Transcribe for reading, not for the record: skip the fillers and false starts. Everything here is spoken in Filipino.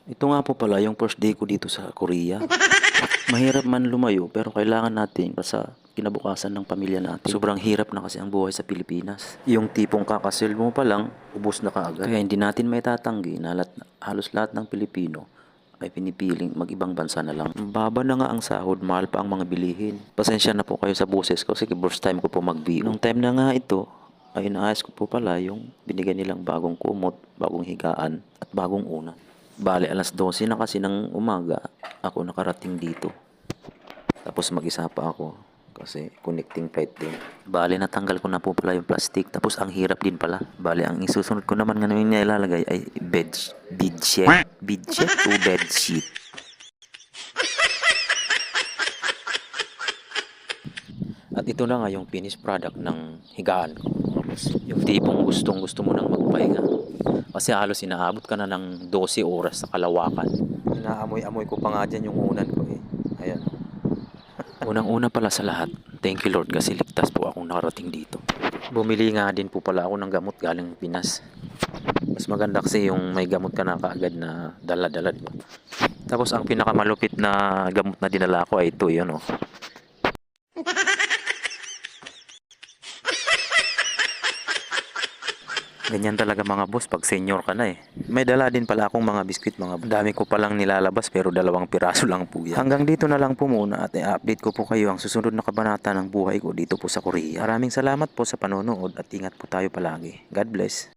Ito nga po pala yung first day ko dito sa Korea. Mahirap man lumayo pero kailangan natin sa kinabukasan ng pamilya natin. Sobrang hirap na kasi ang buhay sa Pilipinas. Yung tipong kakasil mo pa lang, ubos na kaagad. Kaya hindi natin may tatanggi na halos lahat ng Pilipino ay pinipiling mag-ibang bansa na lang. Baba na nga ang sahod, mahal pa ang mga bilihin. Pasensya na po kayo sa boses ko, sige first time ko po mag-BO. Nung time na nga ito, ay inaayos ko po pala yung binigyan nilang bagong kumot, bagong higaan at bagong una. Bale, alas 12 na kasi ng umaga, ako nakarating dito. Tapos mag-isa pa ako kasi connecting flight din. Bale, natanggal ko na po pala yung plastic. Tapos ang hirap din pala. Bale, ang isusunod ko naman ngayon na ilalagay ay bedsheet to bedsheet. At ito na nga yung finished product ng higaan ko. Yung tipong gustong gusto mo nang magpahinga. Kasi halos inaabot ka na ng 12 oras sa kalawakan. Inaamoy-amoy ko pa nga dyan yung unan ko eh. Ayan. Unang-una pala sa lahat, thank you Lord kasi ligtas po akong nakarating dito. Bumili nga din po pala ako ng gamot galing Pinas. Mas maganda kasi yung may gamot ka na kaagad na dala-dala mo. Tapos ang pinakamalupit na gamot na dinala ko ay ito, yun oh. Ganyan talaga mga boss pag senior ka na eh. May dala din pala akong mga biskwit, mga dami ko palang nilalabas pero 2 piraso lang po yan. Hanggang dito na lang po muna at i-update ko po kayo ang susunod na kabanata ng buhay ko dito po sa Korea. Maraming salamat po sa panonood at ingat po tayo palagi. God bless.